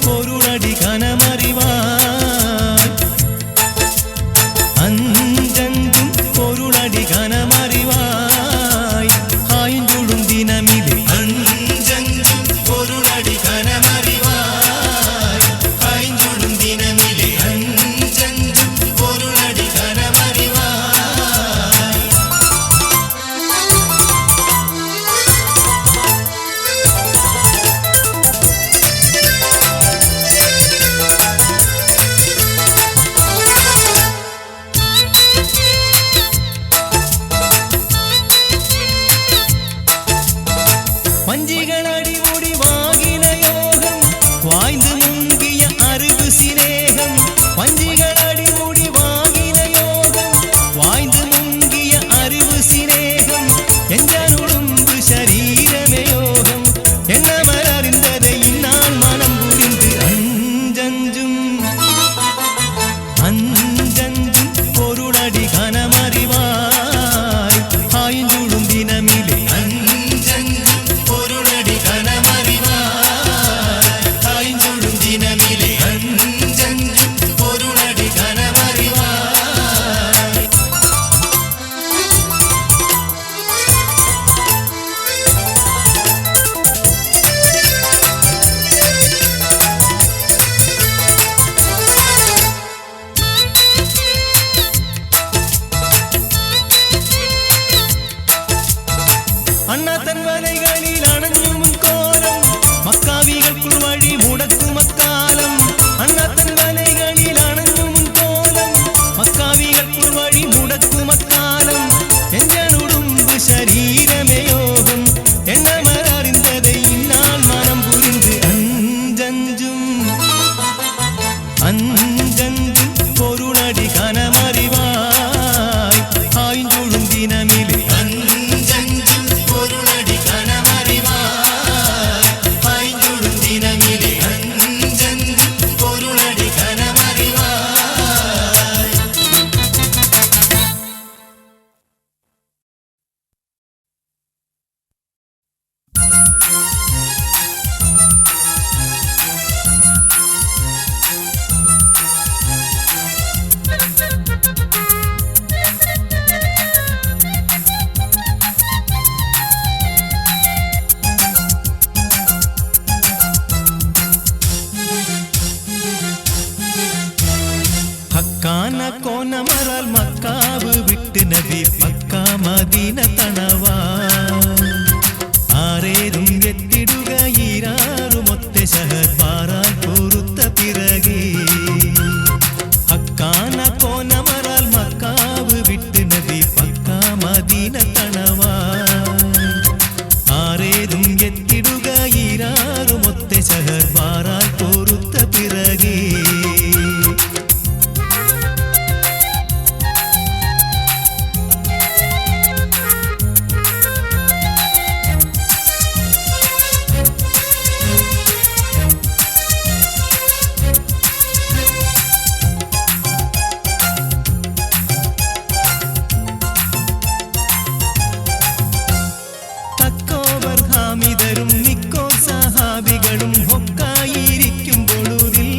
பொருளடி கனமறிவாய் அஞ்சஞ்சும் பொருளடி கனமறிவாய் ஆய்ந்துழும் தினமிலே அஞ்சஞ்சும் பொருளடி கனமறிவாய் ஆய்ந்துழும் தினமிலே அஞ்சஞ்சும் பொருளடி கனமறிவாய் வஞ்சிகள் அடிமுடி வாகின யோகம் வாய்ந்து முங்கிய அறிவு சிநேகம் வஞ்சிகள் அடிமுடி வாகின யோகம் வாய்ந்து முங்கிய அறிவு சிநேகம் எஞ்சனுடும்பு சரீரமே யோகம் என்னவர் அறிந்ததை நான் மனம் புரிந்து அஞ்சஞ்சும் பொருளடி கனமறிவாய் ஆய்ந்துழும் தினமிலே அஞ்சஞ்சும் பொருளடி கனமறிவாய் ஆய்ந்துழும் தினமிலே அஞ்சஞ்சும் பொருளடி கனமறிவாய் அண்ணா தன் வலைகளில் அணஞ்சும் கோலம் மக்காவிகள் வழி முடக்கும் அக்காலம் அண்ணா தன் வலைகளில் அணஞ்சும் கோலம் மக்காவிகள் வழி முடக்கும் அக்காலம் எஞ்சனுடும்பு சரீரமே யோகம் என்னவர் அறிந்ததை நான் மனம் புரிந்து அஞ்சஞ்சும் பொருளடி கனமறிவாய் ஆய்ந்துழும் தினமிலே அஞ்சஞ்சும் பொருளடி கனமறிவாய் ஆய்ந்துழும் தினமிலே அஞ்சஞ்சும் பொருளடி கனமறிவாய் ஹக்கான கோணமரால் மக்காவு விட்டு நபி பக்கா மதீன தனவா ஆரேரும் எத்திடுக ஈராரும் ஒத்த ஷஹர் பாரால் பொறுத்த பிறகே ஹக்கான கோணமரால் மக்காவு விட்டு நபி பக்கா மதீன தனவா ஆரேரும் எத்திடுக ஈராரும் ஒத்த ஷஹர் பாரால் பொறுத்த பிறகே തക്കോവർ ഹാമിദരും മിക്കോ സഹാബികളും ഒക്കായിരിക്കും പൊഴുതിൽ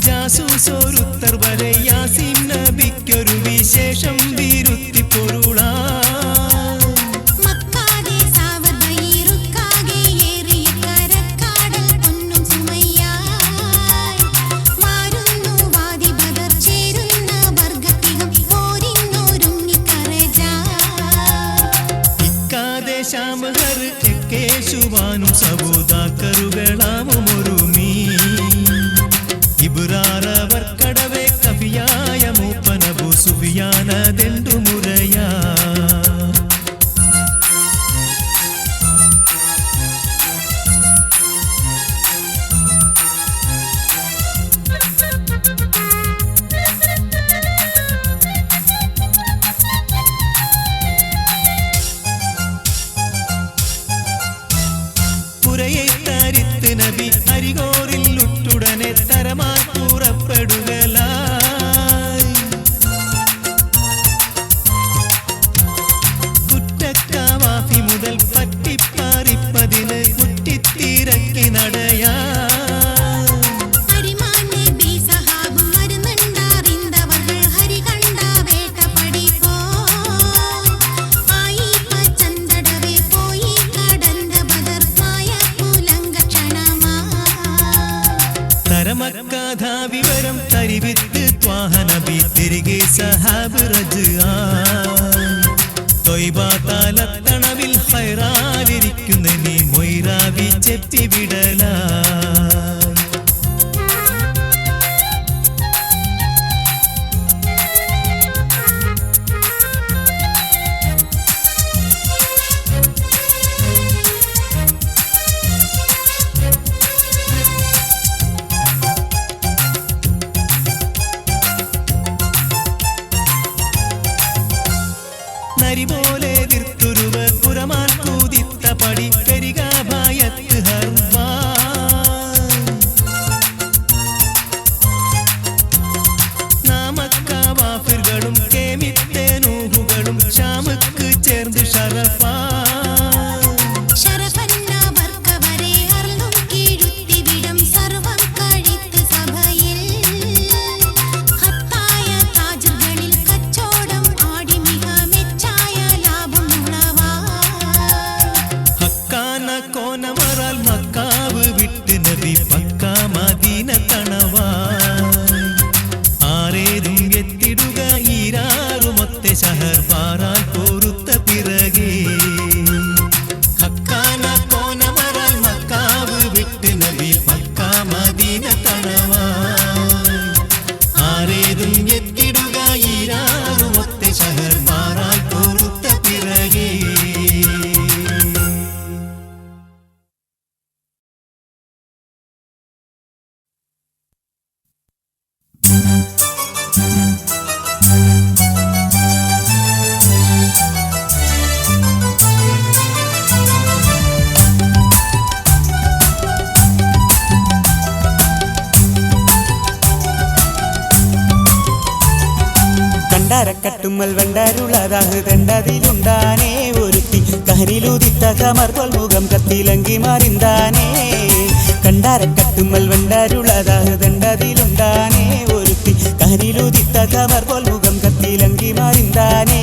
ജാസൂസോരുത്തർ വരെ യാസീൻ നബിക്കൊരു വിശേഷം വിരുത്തി പൊരുളാ ശ്യാമഹർ തെക്കേശുവാനും സബൂദാക്കറുകളാമൊരുമീ ഇബ്രാറവർ കടവേ കവിയായ മൂപ്പനബു സുഫിയാനതെണ്ടു മുറയാ പുരയെ തരിത്ത് നബി അരികോറിൽ ഉറ്റുടനെ തരമാ പുറപ്പെടുകലായി തരമക്കാധാ വിവരം തരിവിത്ത് ത്വാഹ നബി തിരികെ സഹാബ് റജ്ആ തൊയ്ബ താലത്തണവിൽ ഹൈറാലിരിക്കുന്ന നീ മൊയ്റാവി ചെത്തിവിടലാ നരിപോലെ തിർത്തുരുവ പുറമാൻ കൂതിത്ത പടി കരികാഭായത്ത് ഹർവാ നാമക്കാവാഫിറുകളും കേമിത്തേനൂഹുകളും ഷാമുക്ക് ചേർന്ന് ഷറഫാ കോനമറാൽ മക്കാവ് വിട്ട് നബി പക്കാ മദീന തണവാ ആരേതും എത്തിടുക ഈരാറുമൊത്തെ ഷഹർ പാറാൽ പോരുത്ത പിറകെ ഹക്കാന കോനമറാൽ മക്കാവ് വിട്ട് നബി പക്കാ മദീന തണവാ ആരേതും എത്തിടുക ഈരാറുമൊത്തെ ഷഹർ പാറാൽ പോരുത്ത പിറകെ കണ്ടാരക്കട്ടുമ്മൽ വണ്ടാരുളതാഹ് തണ്ടതിലുണ്ടാനേ ഒരുത്തി കരിലുദിത്ത കമർപോൽ മുഖം കത്തിലങ്കി മാറിന്താനേ കണ്ടാരക്കട്ടുമ്മൽ വണ്ടാരുളതാഹ് തണ്ടതിലുണ്ടാനേ ഒരുത്തി കരിലുദിത്ത കമർപോൽ മുഖം കത്തിലങ്കി മാറിന്താനേ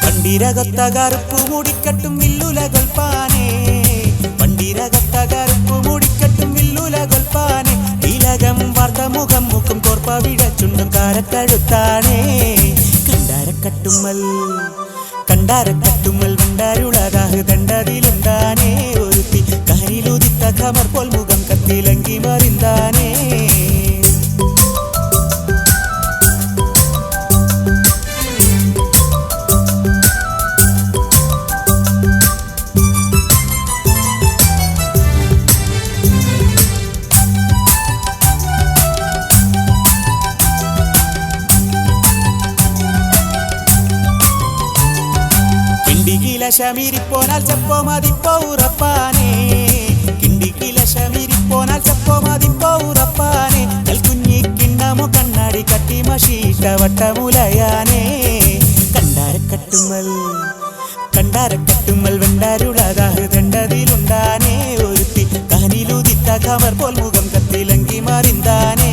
പണ്ടിരകത്ത കറുപ്പു മൂടിക്കട്ടും വില്ലുല കൊൽപ്പാനേ പണ്ടിരകത്ത കറുപ്പു മൂടിക്കട്ടും വില്ലുല കൊൽപ്പാനേ തിലകം വാർത്ത മുഖം മുഖം കോർപ്പ വിടച്ചുണ്ടും കാരത്തടുത്താനേ കണ്ടാരക്കട്ടുമ്മൽ വണ്ടാരുളതാഹ് തണ്ടതിലുണ്ടാനേ ഒരുത്തി കരിലുദിത്ത കമർ പോൽ മുഖം കത്തിലങ്കി മറിന്താനേ ശമീരിപ്പോനാൽ ചെപ്പോ മതിപ്പോ ഉറപ്പാനേ കിണ്ടിക്കില ശമീരിപ്പോനാൽ ചെപ്പോ മതിപ്പോ ഉറപ്പാനേ കൽക്കുഞ്ഞി കിണ്ണമോ കണ്ണാടി കട്ടി മഷീട്ട വട്ടമുലയാനേ കണ്ടാരക്കട്ടുമ്മൽ വണ്ടാരുളതാഹ് തണ്ടതിലുണ്ടാനേ ഒരുത്തി കനിലുദിത്ത കമർ പോൽ മുഖം കത്തിലങ്കി മാറിന്താനേ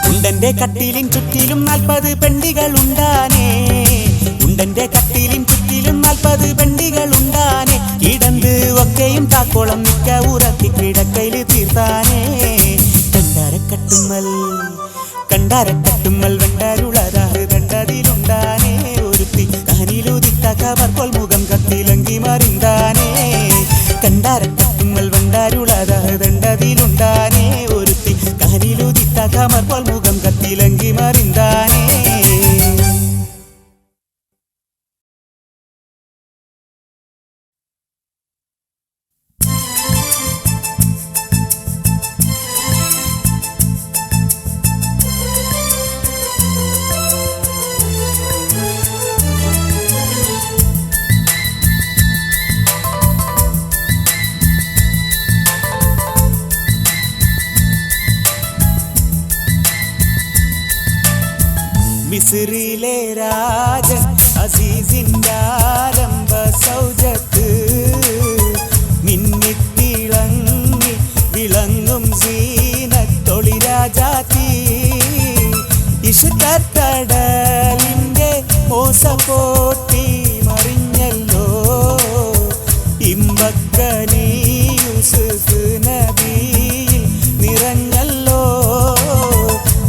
ഉണ്ടന്റെ കട്ടിലിൻ ചുറ്റിലും 40 പെണ്ടികളുണ്ടാനേ ഉണ്ടന്റെ കട്ടിലിൻ ചുറ്റിലും 40 പെണ്ടികളുണ്ടാനേ കിടന്ന് ഒക്കെയും താക്കോളം മിക്ക ഉറക്കി കിടക്കയിൽ തീർത്താനേ കണ്ടാരക്കട്ടുമ്മൽ വണ്ടാരുളതാഹ് തണ്ടതിലുണ്ടാനേ ഒരുത്തി കനിലുദിത്ത കമർ പോൽ മുഖം കത്തിലങ്കി മറിന്താനേ കണ്ടാരക്കട്ടുമ്മൽ വണ്ടാരുളതാഹ് തണ്ടതിലുണ്ടാനേ ഒരുത്തി കനിലുദിത്ത കമർ പോൽ മുഖം കത്തിലങ്കി മറിന്താനേ മിസ്രിലെ രാജൻ അസീസിന്റെ ആരംഭ സൗജത്ത് മിന്നിത്തിളങ്ങി വിളങ്ങും സീനത്തൊളി രാജാത്തി ഇഷ്കക്കടലിന്റെ ഓസപോട്ടി മറിഞ്ഞല്ലോ ഇമ്പക്കനി യൂസുഫ് നബിയിൽ നിറഞ്ഞല്ലോ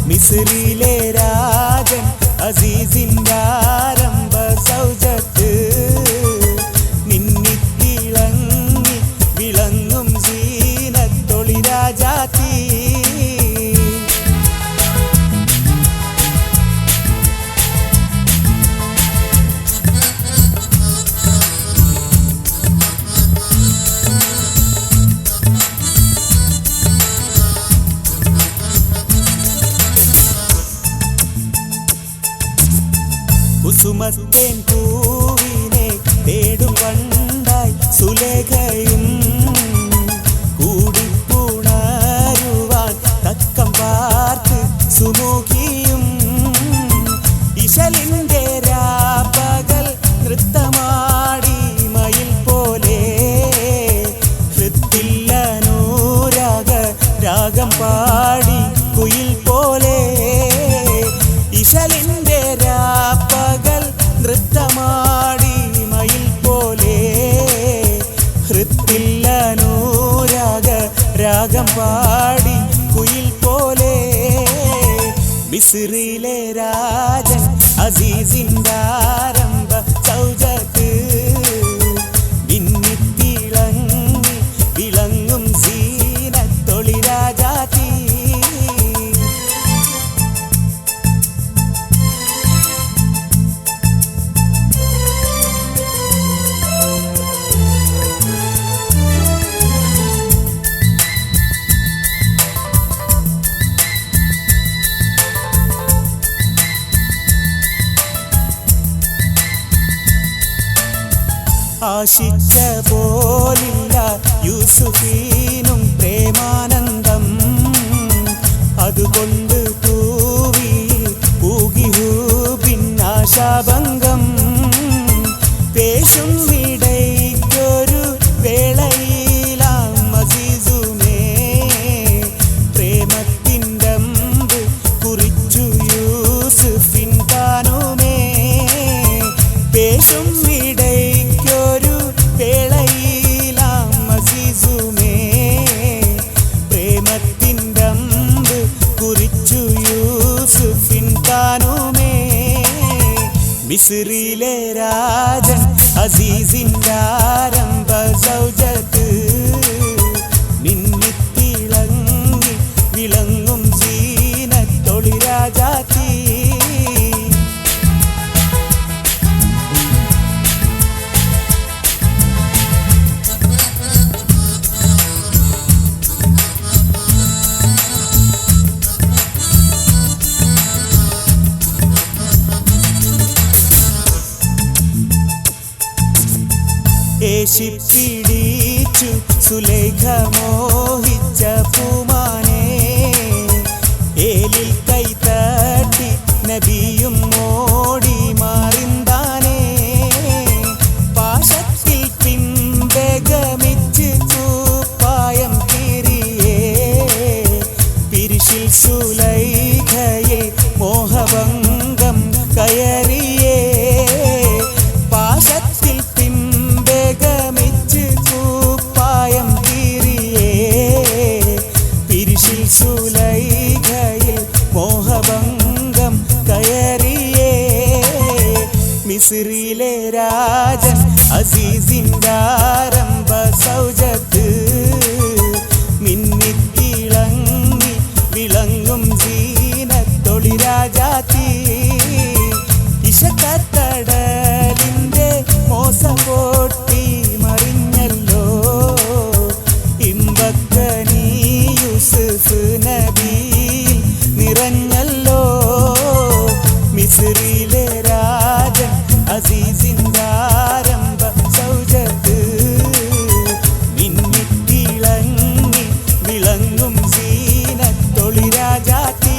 മിസ്രിലെ രാജൻ അസീസിന്റെ ആരംഭ സൗജത്ത് മിന്നിത്തിളങ്ങി വിളങ്ങും സീനത്തൊളി രാജാത്തി കുസുമത്തേൻ പൂവിനെ തേടും പണ്ടായി സുലേഖയും കൂടിപ്പുണരുവാൻ തക്കം പാർത്ത് സുമുഖിയും ഇശലിന്റെ രാപ്പകൽ നൃത്തമാടി മയിൽ പോലെ ഹൃത്തില്ലനൂരാഗ രാഗം പാടി കുയിൽ പോലെ ഇശലിന്റെ രാപ്പകൽ നൃത്തമാടി മയിൽ പോലെ ഹൃത്തില്ലനൂരാഗ രാഗം പാടി കുയിൽ പോലെ മിസ്രിലെ രാജൻ അസീസിന്റെ ആരംഭ സൗജത്ത് മിന്നിത്തിളങ്ങി വിളങ്ങും സീനത്തൊളി രാജാത്തി ആശിച്ച പോലില്ല യൂസുഫീനും പ്രേമാനന്ദം അതുകൊണ്ട് തൂവി പൂകിഹൂബിന്നാശാഭംഗം പേശും ഇടയ്ക്കൊരു വേളയിലാം അസീസുമേ പ്രേമത്തിൻ്റെ അമ്പ് കുറിച്ചു യൂസുഫിൻ താനുമേ പേശും ഇടയ്ക്കൊരു വേളയിലാം അസീസുമേ പ്രേമത്തിൻ്റെ അമ്പ് കുറിച്ചു യൂസുഫിൻ താനുമേ മിസ്രിലെ രാജൻ അസീസിന്റെ ആരംഭ സൗജത്ത് മിന്നിത്തിളങ്ങി വിളങ്ങും സീനത്തൊളി രാജാത്തി ഏശിപ്പിടിച്ചു സുലേഖ മോഹിച്ച പൂമാനെ ഏലിൽ കൈതട്ടി നബിയും മോടി മാറിന്താനേ പാശത്തിൽ പിൻബഗമിച്ച് കൂപ്പായം കീറിയേ പിരിശിൽ സുലൈഖയിൽ മോഹഭംഗം കയറിയേ പാശത്തിൽ പിൻബഗമിച്ച് കൂപ്പായം കീറിയേ പിരിശിൽ സുലൈഖയിൽ മോഹഭംഗം കയറിയേ മിസ്രിലെ രാജൻ അസീസിന്റെ ആരംഭ സൗജത്ത് മിന്നിത്തിളങ്ങി വിളങ്ങും സീനത്തൊളി രാജാത്തി ഇശക്കക്കടലിന്റെ മോസപോട്ടി മറിഞ്ഞല്ലോ ഇമ്പക്കനി യൂസുഫ് നബിയിൽ നിറഞ്ഞല്ലോ മിസ്രിലെ രാജൻ അസീസിന്റെ ആരംഭ സൗജത്ത് മിന്നിത്തിളങ്ങി വിളങ്ങും സീനത്തൊളി രാജാത്തി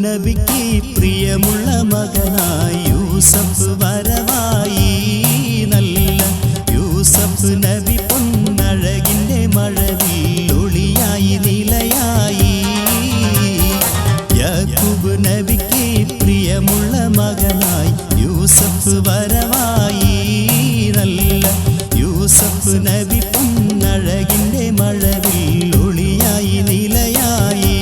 നബിക്ക് പ്രിയമുള്ള മകനായി യൂസഫ് വരവായി നല്ല യൂസഫ് നബി പൊന്നഴകിൻ്റെ മഴവിൽ ഒളിയായി നിലയായി യാക്കൂബ് നബിക്ക് പ്രിയമുള്ള മകനായി യൂസഫ് വരവായി നല്ല യൂസഫ് നബി പൊന്നഴകിൻ്റെ മഴവിൽ ഒളിയായി നിലയായി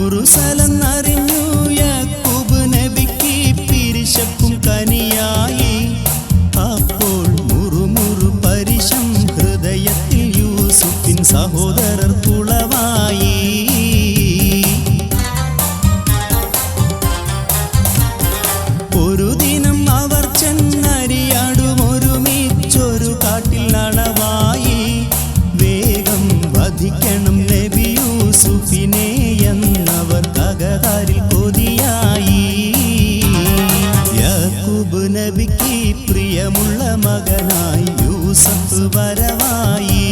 മുറുസലെന്നറിഞ്ഞു യാക്കൂബ് നബിക്ക് പിരിശപ്പും കനിയായി അപ്പോൾ മുറുമുറു പരിശം ഹൃദയത്തിൽ യൂസുഫിൻ സഹോദരർ പുളവായി ഒരു ദിനം അവർ ചെന്നരിയാടും ഒരുമിച്ചൊരു കാട്ടിൽ നണവായി വേഗം വധിക്കണം നബി യൂസുഫിനെ എന്നവർ കകതാരിൽ കൊതിയായി യാക്കൂബ് നബിക്ക് പ്രിയമുള്ള മകനായി യൂസഫ് വരവായി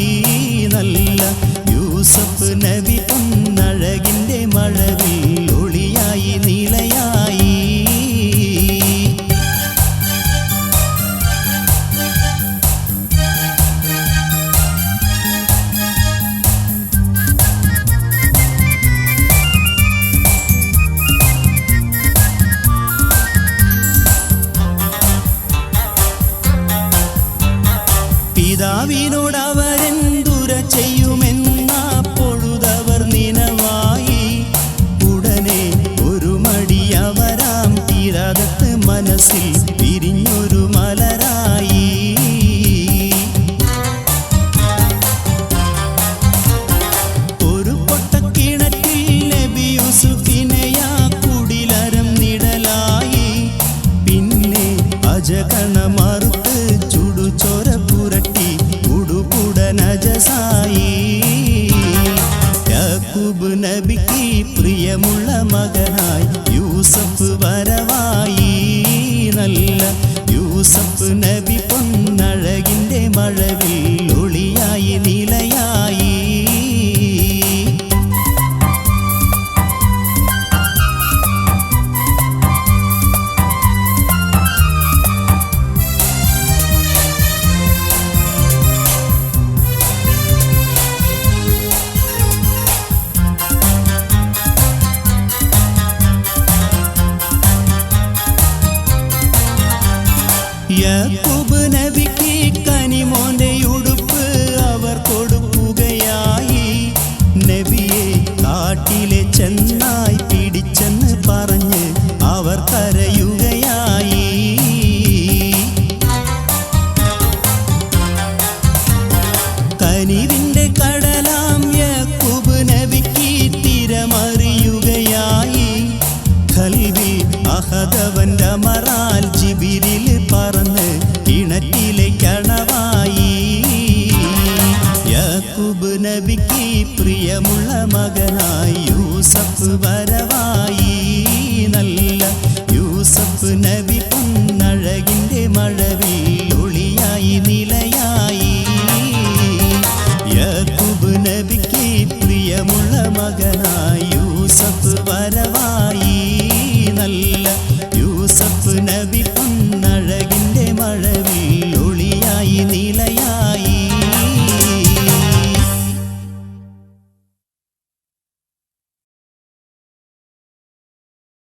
നല്ല യൂസഫ് നബി പൊന്നഴകിൻ്റെ മഴവിൽ ഒളിയായി നിലയായി പിതാവിനോടവരെന്തുര ചെയ്യുമെന്നപ്പോഴുതവർ നിനവായി ഉടനെ ഒരു മടിയവരാം തീരാതത്ത് മനസ്സിൽ പിരിഞ്ഞൊരു മലരായി ഒരു പൊട്ടക്കിണറ്റിൽ നബി യൂസുഫിനെയാ കുടിലരം നിഴലായി പിന്നെ അജഗണമറുത്ത് ചുടുചോര പുരട്ടി ഉടുപുടനജസായി യാക്കൂബ് നബിക്ക് പ്രിയമുള്ള മകനായി യൂസഫ് വരവായി നല്ല യൂസഫ് നബി പൊന്നഴകിൻ്റെ മഴവിൽ